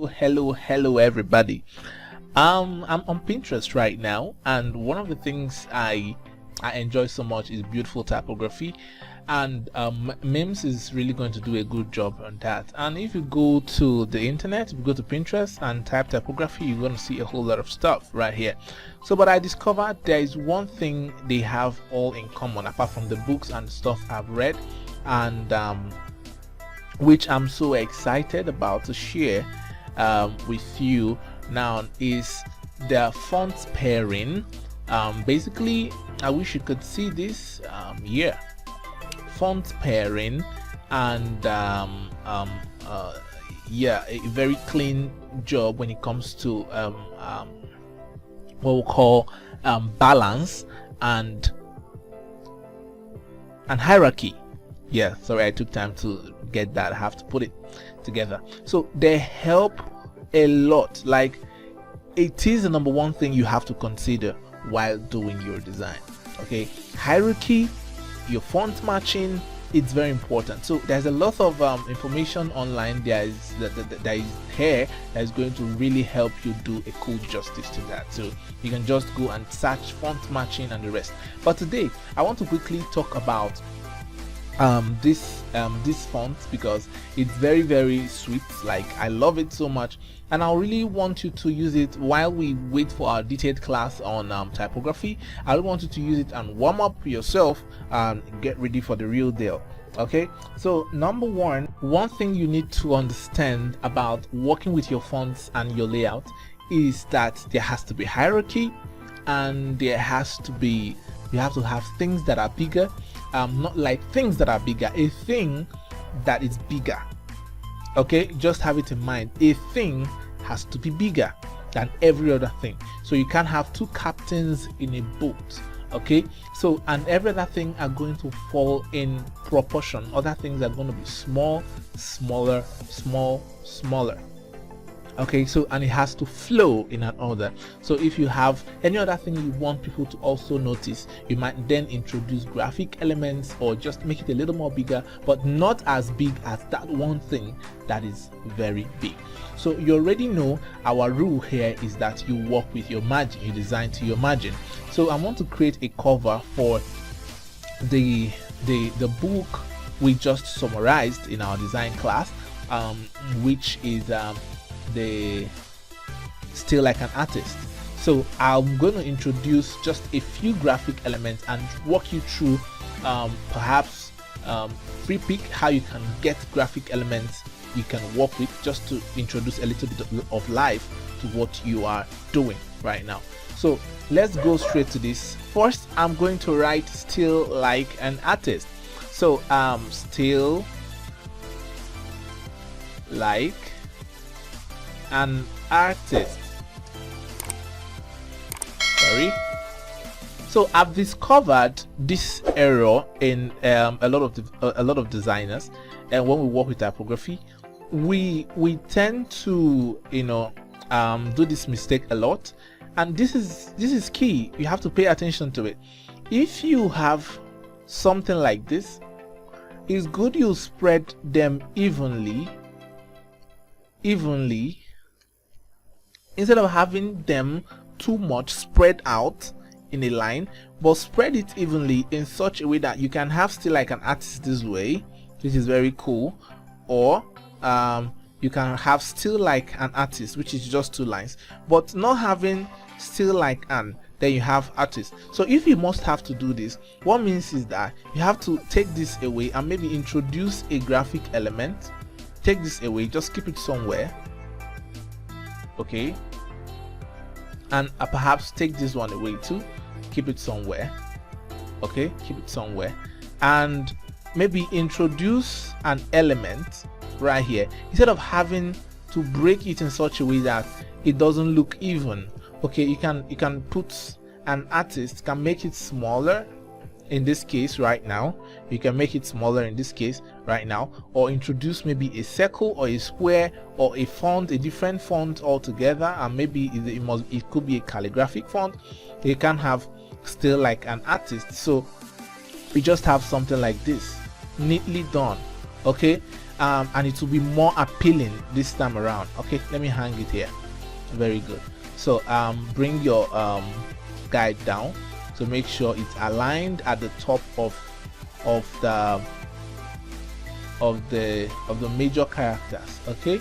Hello everybody. I'm on Pinterest right now, and one of the things I enjoy so much is beautiful typography, and Mims is really going to do a good job on that. And if you go to the internet, if you go to Pinterest and type typography, you're going to see a whole lot of stuff right here. So but I discovered there is one thing they have all in common, apart from the books and stuff I've read, and which I'm so excited about to share with you now, is the font pairing. Basically, I wish you could see this. Yeah, font pairing, and yeah, a very clean job when it comes to what we call balance and hierarchy. Yeah, sorry, I took time to get that. I have to put it together. So they help a lot. Like, it is the number one thing you have to consider while doing your design. Okay, hierarchy, your font matching, it's very important. So there's a lot of information online that is here that is going to really help you do a cool justice to that. So you can just go and search font matching and the rest. But today I want to quickly talk about this font, because it's very sweet. Like, I love it so much, and I really want you to use it while we wait for our detailed class on typography. I really want you to use it and warm up yourself and get ready for the real deal. Okay, so number one thing you need to understand about working with your fonts and your layout is that there has to be hierarchy, and you have to have things that are bigger. Not like things that are bigger, a thing that is bigger. Okay, just have it in mind. A thing has to be bigger than every other thing. So you can't have two captains in a boat. Okay, so, and every other thing are going to fall in proportion. Other things are going to be small, smaller, small, smaller. Okay, so, and it has to flow in an order. So if you have any other thing you want people to also notice, you might then introduce graphic elements or just make it a little more bigger, but not as big as that one thing that is very big. So you already know our rule here is that you work with your margin, you design to your margin. So I want to create a cover for the book we just summarized in our design class, which is the Still Like an Artist. So I'm going to introduce just a few graphic elements and walk you through perhaps free pick how you can get graphic elements you can work with, just to introduce a little bit of life to what you are doing right now. So let's go straight to this. First, I'm going to write Still Like an Artist. So still like an artist. Sorry. So I've discovered this error in a lot of designers, and when we work with typography, we tend to do this mistake a lot, and this is key. You have to pay attention to it. If you have something like this, it's good you spread them evenly instead of having them too much spread out in a line, but spread it evenly in such a way that you can have Still Like an Artist this way, which is very cool, or you can have Still Like an Artist, which is just two lines, but not having Still Like an, then you have artist. So if you must have to do this, what means is that you have to take this away and maybe introduce a graphic element. Take this away, just keep it somewhere. Okay, and perhaps take this one away too, keep it somewhere. Okay, keep it somewhere, and maybe introduce an element right here instead of having to break it in such a way that it doesn't look even. Okay, you can put an artist, can make it smaller in this case right now. You can make it smaller in this case right now, or introduce maybe a circle or a square or a font, a different font altogether, and maybe it could be a calligraphic font. You can have Still Like an Artist. So we just have something like this, neatly done. Okay, and it will be more appealing this time around. Okay, let me hang it here. Very good. So bring your guide down to make sure it's aligned at the top of the major characters. Okay,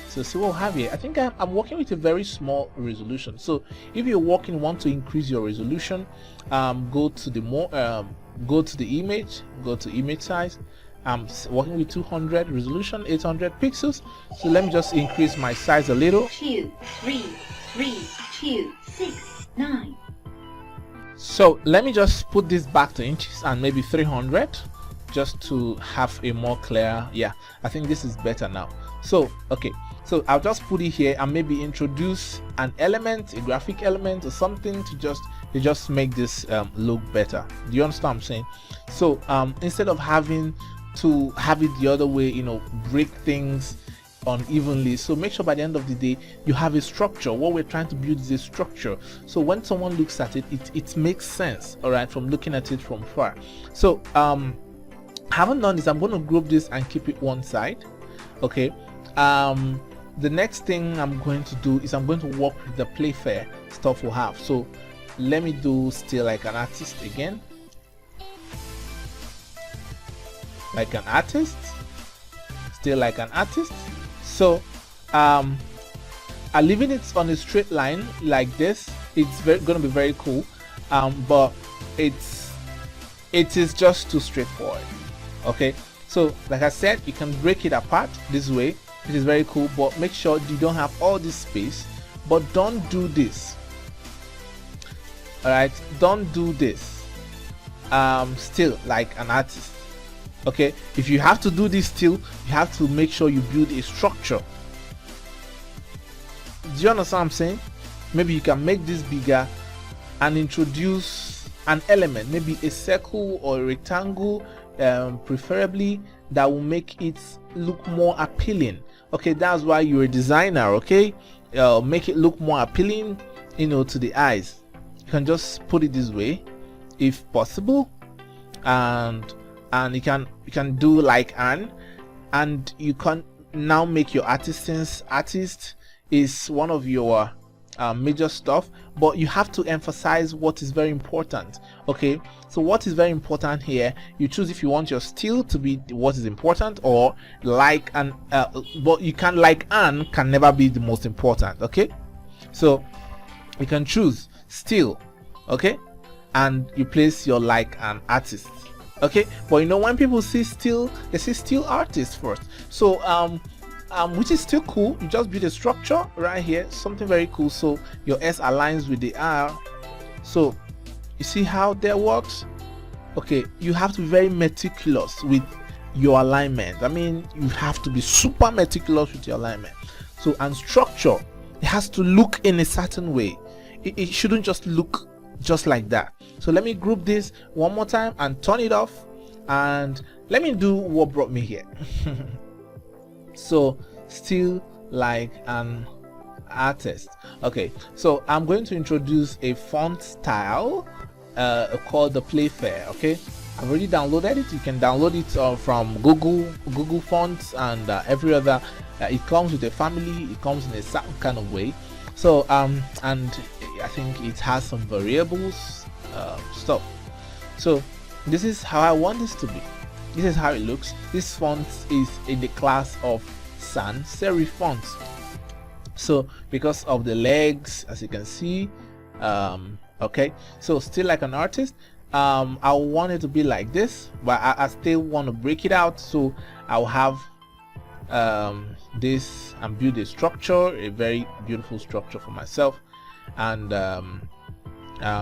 so see what we have here. I think I'm working with a very small resolution. So if you're want to increase your resolution, go to the image, go to image size. I'm working with 200 resolution, 800 pixels. So let me just increase my size a little. 2, 3, 3, 2, 6, 9. So let me just put this back to inches and maybe 300, just to have a more clear. Yeah, I think this is better now. So okay, so I'll just put it here and maybe introduce an element, a graphic element or something to just make this look better. Do you understand what I'm saying? So instead of having to have it the other way, you know, break things unevenly, so make sure by the end of the day you have a structure. What we're trying to build is a structure, so when someone looks at it, it makes sense, all right, from looking at it from far. So haven't done this, I'm going to group this and keep it one side. Okay, the next thing I'm going to do is I'm going to work with the Playfair stuff we have. So let me do still like an artist again, like an artist, still like an artist. So I'm leaving it on a straight line like this. It's going to be very cool, but it is just too straightforward. Okay, so like I said, you can break it apart this way. It is very cool, but make sure you don't have all this space. But don't do this. All right, don't do this. Still like an artist. Okay, if you have to do this still, you have to make sure you build a structure. Do you understand what I'm saying? Maybe you can make this bigger and introduce an element, maybe a circle or a rectangle, preferably, that will make it look more appealing. Okay, that's why you're a designer. Okay, make it look more appealing, you know, to the eyes. You can just put it this way if possible, and you can do like and you can now make your artist is one of your major stuff, but you have to emphasize what is very important. Okay, so what is very important here, you choose if you want your style to be what is important, or like and but you can like and can never be the most important. Okay, so you can choose style, okay, and you place your like an artist. Okay, but you know, when people see style, they see style artist first. So which is still cool. You just build a structure right here, something very cool, so your S aligns with the R. So you see how that works. Okay, you have to be very meticulous with your alignment. I mean, you have to be super meticulous with your alignment. So, and structure, it has to look in a certain way. It shouldn't just look just like that. So let me group this one more time and turn it off, and let me do what brought me here. So still like an artist. Okay, so I'm going to introduce a font style called the Playfair. Okay, I've already downloaded it. You can download it from Google Fonts and every other. It comes with a family. It comes in a certain kind of way. So and I think it has some variables stuff. So this is how I want this to be. This is how it looks. This font is in the class of sans serif fonts. So because of the legs, as you can see, okay, so still like an artist, I want it to be like this, but I still want to break it out. So I'll have this and build a structure, a very beautiful structure for myself. And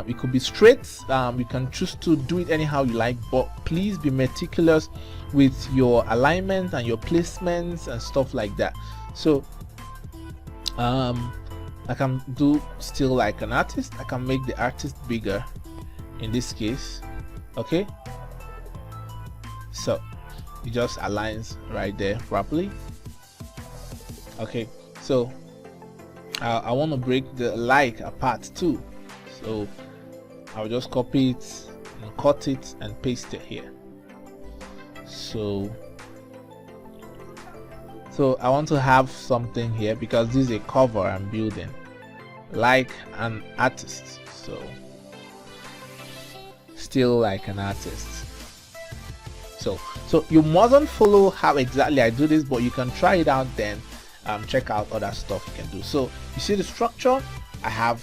it could be straight. You can choose to do it anyhow you like, but please be meticulous with your alignment and your placements and stuff like that. So I can do still like an artist. I can make the artist bigger in this case. Okay, so it just aligns right there properly. Okay, so I want to break the like apart too, so I'll just copy it and cut it and paste it here. So So I want to have something here because this is a cover I'm building like an artist. So still like an artist. So you mustn't follow how exactly I do this, but you can try it out, then check out other stuff you can do. So you see the structure, I have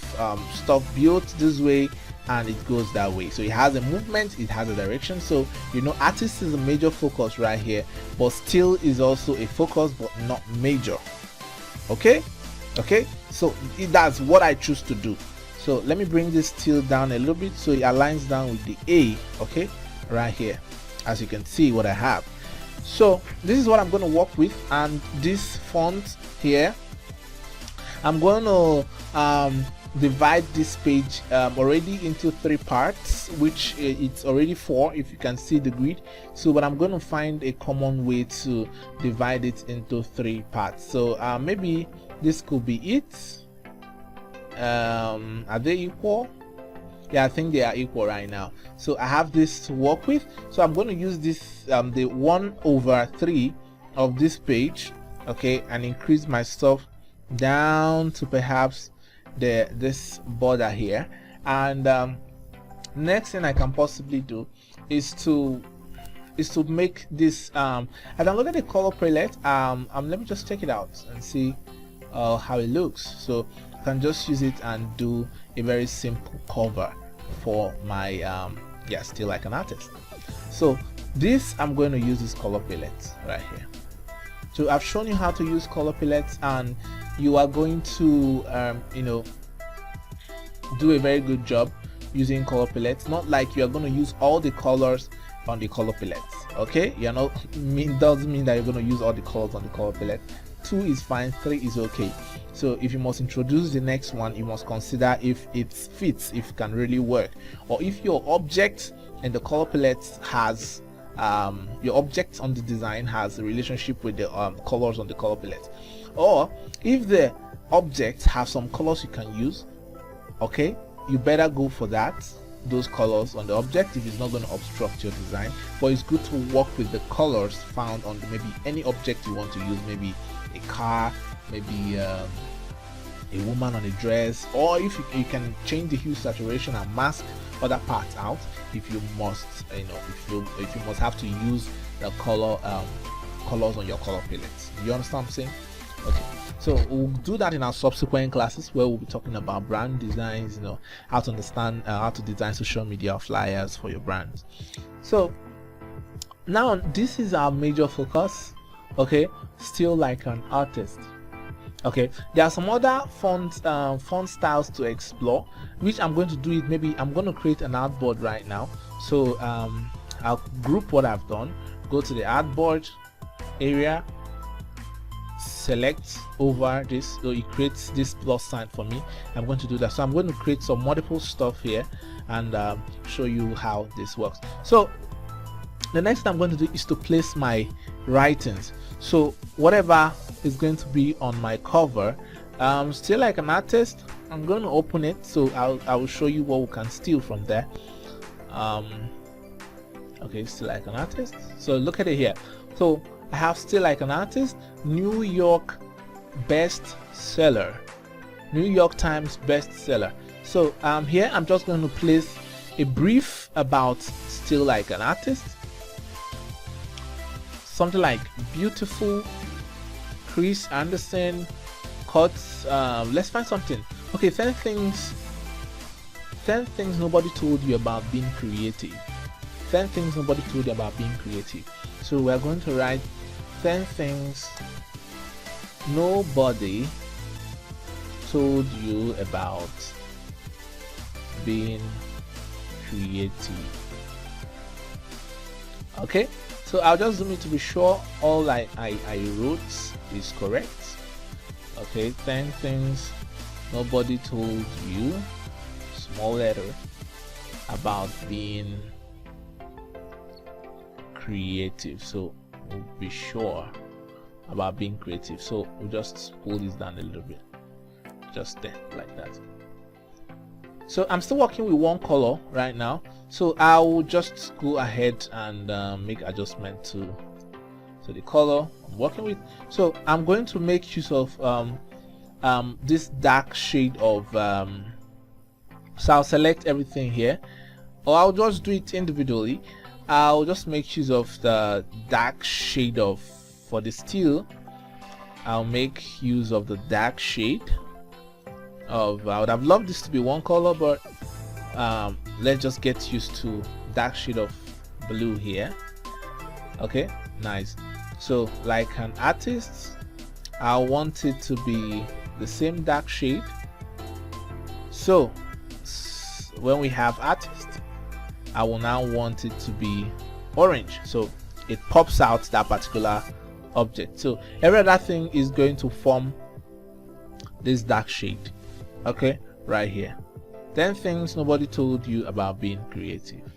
stuff built this way and it goes that way. So it has a movement, it has a direction. So you know, artist is a major focus right here, but still is also a focus but not major. Okay, so that's what I choose to do. So let me bring this still down a little bit so it aligns down with the A. Okay, right here, as you can see what I have. So this is what I'm going to work with, and this font here I'm going to divide this page already into 3 parts, which it's already 4 if you can see the grid. So but I'm going to find a common way to divide it into 3 parts. So maybe this could be it. Are they equal? Yeah, I think they are equal right now. So I have this to work with, so I'm going to use this the 1/3 of this page, okay, and increase my stuff down to perhaps this border here. And next thing I can possibly do is to make this I downloaded a color palette. Let me just check it out and see how it looks. So I can just use it and do a very simple cover for my yeah, still like an artist. So this, I'm going to use this color palette right here. So I've shown you how to use color palettes, and you are going to you know, do a very good job using color palettes. Not like you are going to use all the colors on the color palettes, okay? You're not doesn't mean that you're going to use all the colors on the color palette. 2 is fine, 3 is okay. So if you must introduce the next one, you must consider if it fits, if it can really work, or if your object and the color palette has your object on the design has a relationship with the colors on the color palette, or if the object has some colors you can use, okay, you better go for those colors on the object if it's not going to obstruct your design. But it's good to work with the colors found on maybe any object you want to use, maybe a car, maybe a woman on a dress, or if you can change the hue, saturation, and mask other parts out if you must, you know, if you must have to use the colors on your color palettes. You understand what I'm saying? Okay, so we'll do that in our subsequent classes where we'll be talking about brand designs, you know, how to understand how to design social media flyers for your brands. So now this is our major focus, okay, still like an artist. Okay, there are some other font styles to explore, which I'm going to do it. Maybe I'm going to create an artboard right now. So I'll group what I've done, go to the artboard area, select over this, so it creates this plus sign for me. I'm going to do that. So I'm going to create some multiple stuff here and show you how this works. So the next thing I'm going to do is to place my writings. So whatever is going to be on my cover, still like an artist, I'm going to open it, so I will show you what we can steal from there. Okay, still like an artist. So look at it here. So I have still like an artist, New York bestseller, New York Times bestseller. So here I'm just going to place a brief about still like an artist, something like beautiful Chris Anderson cuts. Let's find something. Okay, 10 things nobody told you about being creative. 10 things nobody told you about being creative. So we're going to write 10 things nobody told you about being creative. Okay, so I'll just zoom in to be sure all I wrote is correct. Okay, 10 things nobody told you, small letter, about being creative. So we'll be sure about being creative. So we'll just pull this down a little bit, just there, like that. So I'm still working with one color right now, so I'll just go ahead and make adjustment to So the color I'm working with, so I'm going to make use of this dark shade of so I'll select everything here, or I'll just do it individually. I'll just make use of the dark shade of, for the steel I'll make use of the dark shade of, I would have loved this to be one color, but let's just get used to dark shade of blue here. Okay, nice. So like an artist, I want it to be the same dark shade. So when we have artist, I will now want it to be orange, so it pops out that particular object. So every other thing is going to form this dark shade. Okay, right here. 10 things nobody told you about being creative.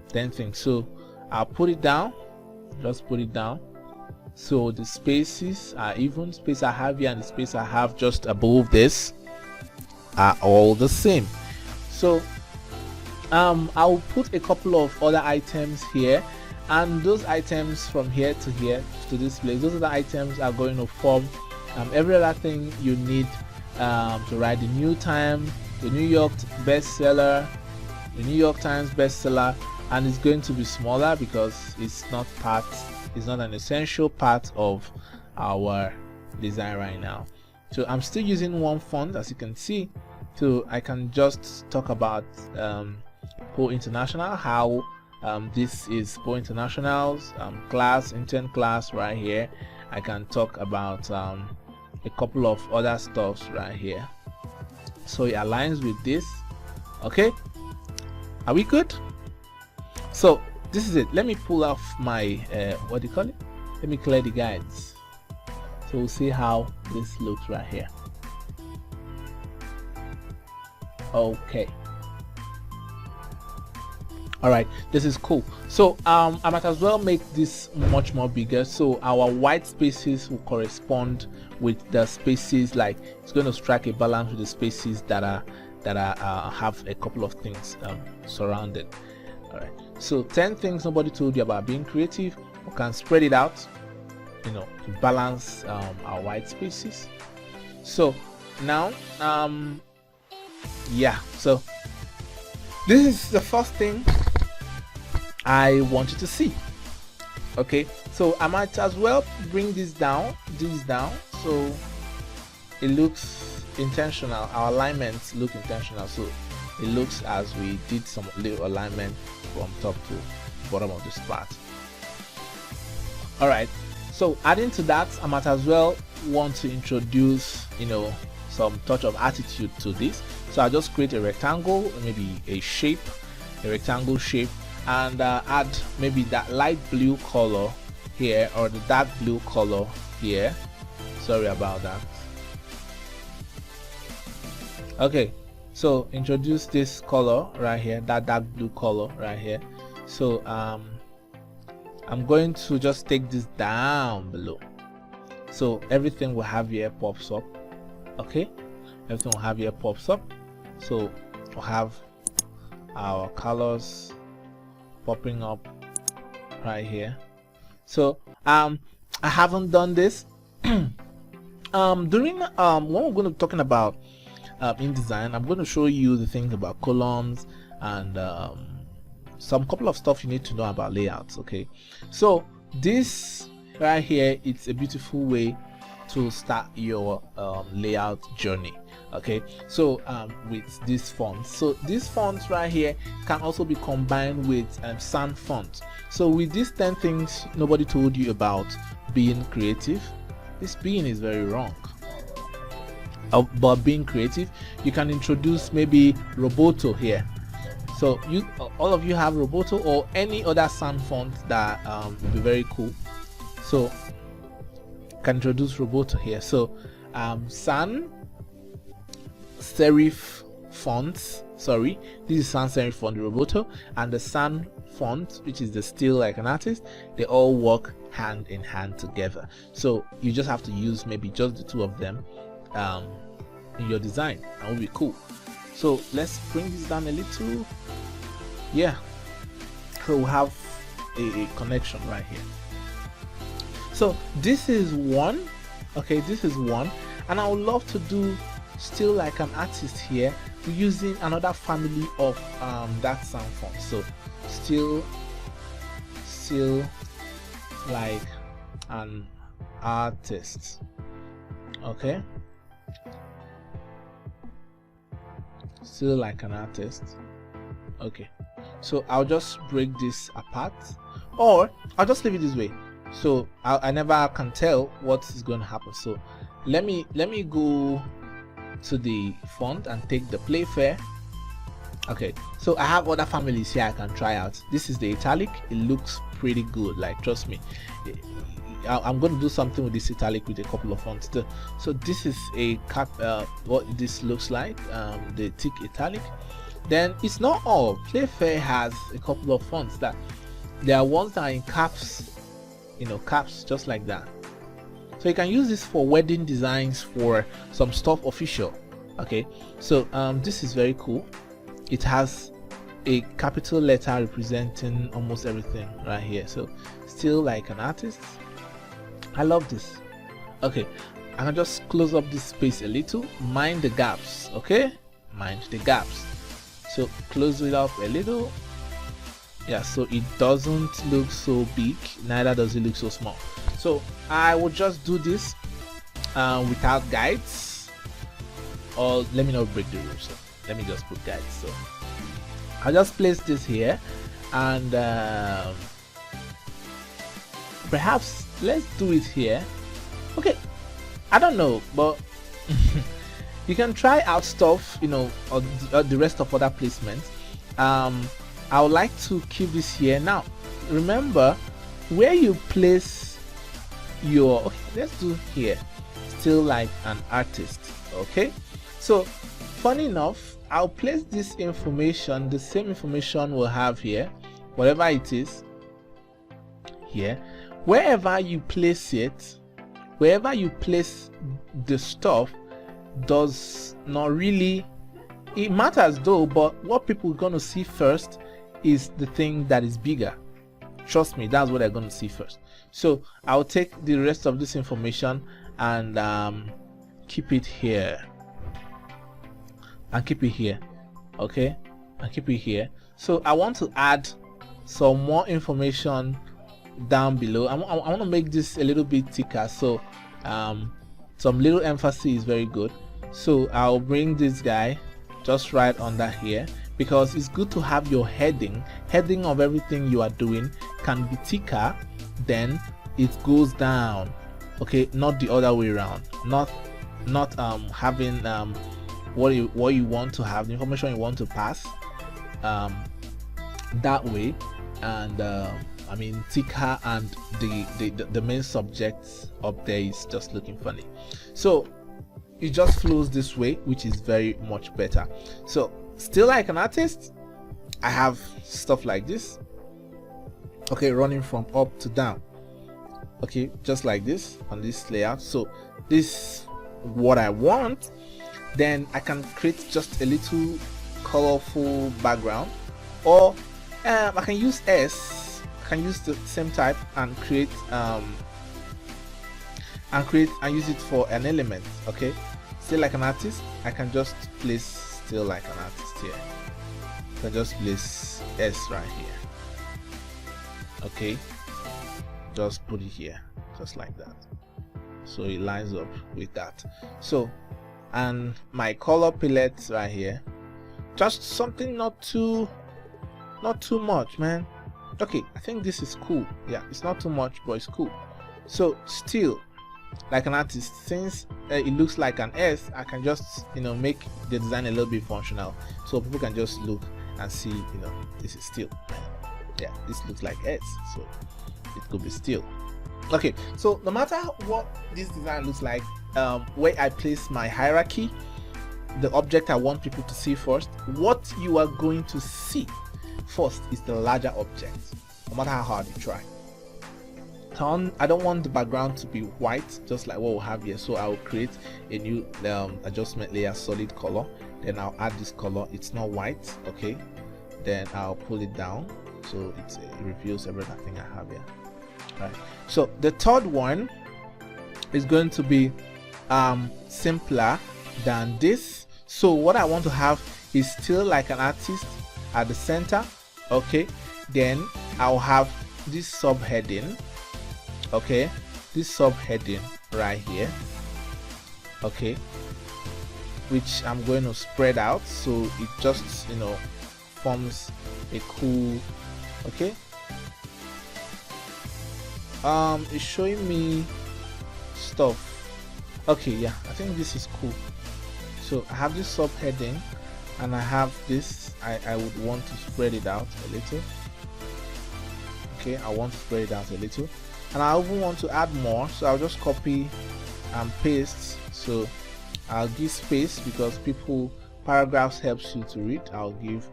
10 things. So I'll put it down, just put it down. So the spaces are even, space I have here and the space I have just above this are all the same. So I'll put a couple of other items here, and those items from here to here to this place, those other items are going to form every other thing you need to write the New Times, the New York bestseller, the New York Times bestseller, and it's going to be smaller because it's not an essential part of our design right now. So I'm still using one font, as you can see. So I can just talk about Poe International, how this is Poe International's class, intern class right here. I can talk about a couple of other stuffs right here, so it aligns with this. Okay, are we good? So this is it. Let me pull off my what do you call it? Let me clear the guides, so we'll see how this looks right here. Okay, all right, this is cool. So I might as well make this much more bigger, so our white spaces will correspond with the spaces, like it's going to strike a balance with the spaces that are have a couple of things surrounded. All right, so 10 things nobody told you about being creative. We can spread it out, you know, to balance our white spaces. So now yeah, so this is the first thing I want you to see. Okay, so I might as well bring this down, so it looks intentional. Our alignments look intentional, so it looks as we did some little alignment from top to bottom of this part. All right, so adding to that, I might as well want to introduce, you know, some touch of attitude to this. So I'll just create a rectangle, maybe a shape, a rectangle shape, and add maybe that light blue color here, or the dark blue color here. Sorry about that. Okay, so introduce this color right here, that dark blue color right here. So I'm going to just take this down below, so everything we have here pops up. Okay, everything we have here pops up, so we'll have our colors popping up right here. So I haven't done this during when we're going to be talking about InDesign. I'm going to show you the things about columns and some couple of stuff you need to know about layouts. Okay, so this right here, it's a beautiful way to start your layout journey. Okay, so with these fonts, so these fonts right here can also be combined with sans fonts. So with these 10 things nobody told you about being creative, this being is very wrong. But being creative, you can introduce maybe Roboto here. So you, all of you have Roboto or any other sans font that would be very cool. So can introduce Roboto here. So sans serif fonts, sorry, this is sans serif font, Roboto, and the sans font, which is the Still Like an Artist, they all work hand in hand together. So you just have to use maybe just the two of them in your design, and will be cool. So let's bring this down a little. Yeah, so we'll have a connection right here. So this is one. Okay, this is one, and I would love to do still like an artist here using another family of that sound font. So still like an artist. Okay, still like an artist. Okay, so I'll just break this apart, or I'll just leave it this way, so I never can tell what is going to happen. So let me go to the font and take the Playfair. Okay, so I have other families here I can try out. This is the italic. It looks pretty good, like, trust me. I'm going to do something with this italic with a couple of fonts too. So this is a cap, what this looks like, the thick italic. Then it's not all. Playfair has a couple of fonts that there are ones that are in caps, you know, caps just like that. So you can use this for wedding designs, for some stuff official. Okay, so this is very cool. It has a capital letter representing almost everything right here. So still like an artist. I love this. Okay, I can just close up this space a little, mind the gaps. Okay, mind the gaps. So close it up a little. Yeah, so it doesn't look so big, neither does it look so small. So I will just do this without guides, or let me not break the rules. So let me just put guides. So I'll just place this here, and perhaps let's do it here. Okay, I don't know, but you can try out stuff, you know, or the rest of other placements. I would like to keep this here. Now remember where you place your, okay, let's do here, still like an artist. Okay, so funny enough, I'll place this information, the same information we'll have here, whatever it is here. Wherever you place it, wherever you place the stuff does not really, it matters though, but what people are going to see first is the thing that is bigger. Trust me, that's what they're going to see first. So I'll take the rest of this information and keep it here, and keep it here. Okay, and keep it here. So I want to add some more information down below. I want to make this a little bit thicker, so some little emphasis is very good. So I'll bring this guy just right under here, because it's good to have your heading of everything you are doing can be thicker, then it goes down. Okay, not the other way around, not having what you want to have, the information you want to pass that way, and I mean thicker, and the main subject up there is just looking funny. So it just flows this way, which is very much better. So still like an artist, I have stuff like this. Okay, running from up to down. Okay, just like this on this layout. So this what I want. Then I can create just a little colorful background, or I can use S. I can use the same type and create and use it for an element. Okay, still like an artist, I can just place still like an artist here. I can just place S right here. Okay, just put it here just like that, so it lines up with that. So, and my color palette right here, just something not too much, man. Okay, I think this is cool. Yeah, it's not too much, but it's cool. So still like an artist, since it looks like an S, I can just, you know, make the design a little bit functional, so people can just look and see, you know, this is still, yeah, this looks like S, so it could be still. Okay, so no matter what this design looks like, where I place my hierarchy, the object I want people to see first, what you are going to see first is the larger object, no matter how hard you try. I don't want the background to be white, just like what we have here, so I will create a new adjustment layer, solid color. Then I'll add this color, it's not white. Okay, then I'll pull it down so it reveals everything I have here. Right. So the third one is going to be simpler than this. So what I want to have is still like an artist at the center. Okay, then I'll have this subheading. Okay, this subheading right here. Okay, which I'm going to spread out so it just, you know, forms a cool. Okay, it's showing me stuff. Okay, yeah, I think this is cool. So I have this subheading and I have this. I would want to spread it out a little. Okay, I want to spread it out a little, and I even want to add more, so I'll just copy and paste. So I'll give space because paragraphs helps you to read. I'll give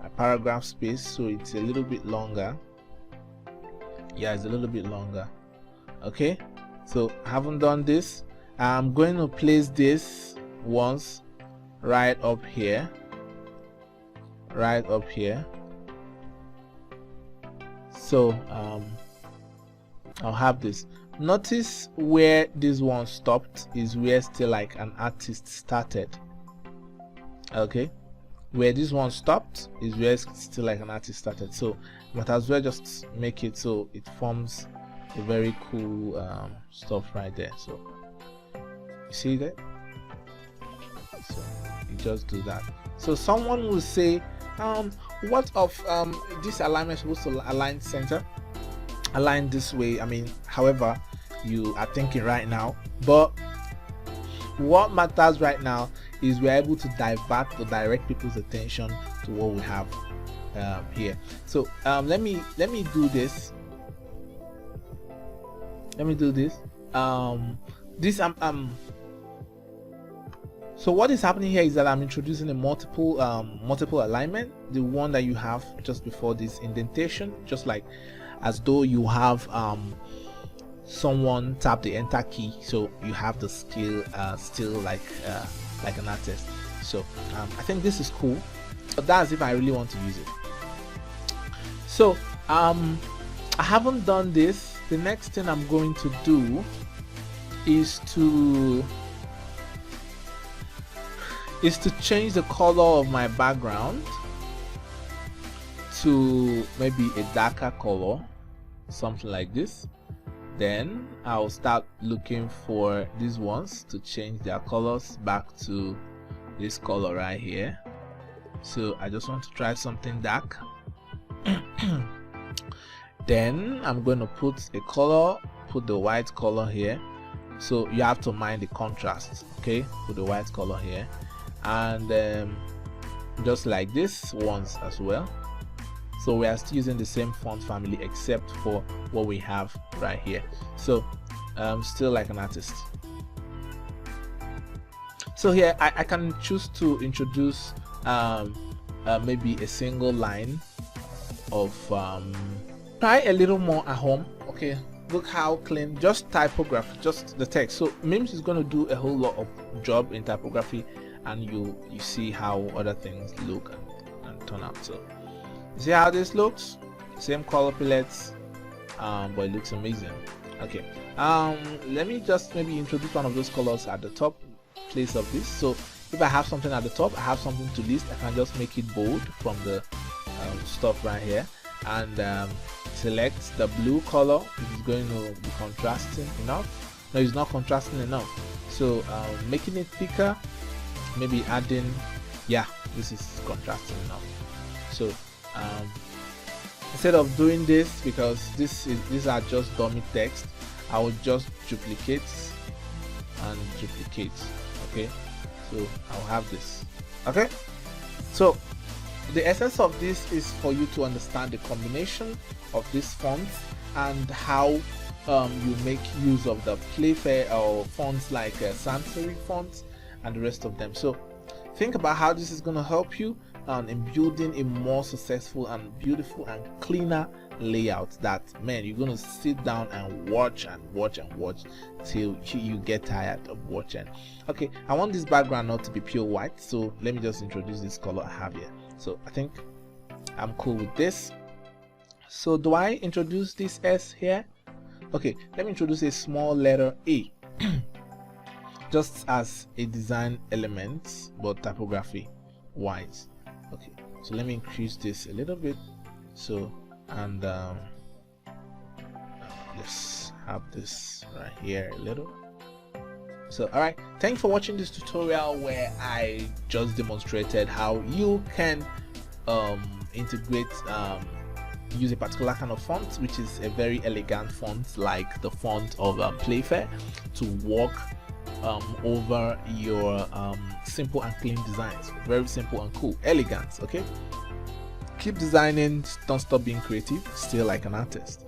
a paragraph space so it's a little bit longer. Yeah, it's a little bit longer. Okay, so I haven't done this. I'm going to place this once right up here, so I'll have this. Notice where this one stopped is where still like an artist started. Okay, where this one stopped is where still like an artist started, so might as well just make it so it forms a very cool stuff right there. So you see that? So you just do that. So someone will say, what of this alignment is supposed to align center, align this way? I mean, however you are thinking right now, but what matters right now is we're able to direct people's attention to what we have here. So let me do this. So what is happening here is that I'm introducing a multiple alignment, the one that you have just before this indentation, just like as though you have someone tap the enter key, so you have the skill still like an artist. So I think this is cool, but that's if I really want to use it. So I haven't done this. The next thing I'm going to do is to change the color of my background to maybe a darker color, something like this. Then I'll start looking for these ones to change their colors back to this color right here. So I just want to try something dark. Then I'm going to put a color, put the white color here. So you have to mind the contrast. Okay, put the white color here, and just like this ones as well. So we are still using the same font family except for what we have right here. So still like an artist. So here I can choose to introduce maybe a single line of try a little more at home. Okay, look how clean, just typography, just the text. So Mims is going to do a whole lot of job in typography, and you see how other things look and turn out. So see how this looks, same color palettes, but it looks amazing. Okay, let me just maybe introduce one of those colors at the top place of this. So if I have something at the top, I have something to list, I can just make it bold from the stuff right here, and select the blue color if it's going to be contrasting enough. No, it's not contrasting enough, so making it thicker, maybe adding, yeah, this is contrasting enough. So instead of doing this, because these are just dummy text, I will just duplicate and duplicate. Okay, so I'll have this. Okay, so the essence of this is for you to understand the combination of these fonts and how you make use of the Playfair or fonts like sans serif fonts and the rest of them. So think about how this is going to help you in building a more successful and beautiful and cleaner layout that, man, you're going to sit down and watch and watch and watch till you get tired of watching. Okay, I want this background not to be pure white, so let me just introduce this color I have here. So I think I'm cool with this. So do I introduce this S here? Okay, let me introduce a small letter A just as a design element, but typography wise. Okay, so let me increase this a little bit. So, and let's have this right here a little. So, all right, thanks for watching this tutorial where I just demonstrated how you can integrate use a particular kind of font, which is a very elegant font like the font of Playfair, to work over your simple and clean designs. Very simple and cool, elegant. Okay, keep designing, don't stop being creative, still like an artist.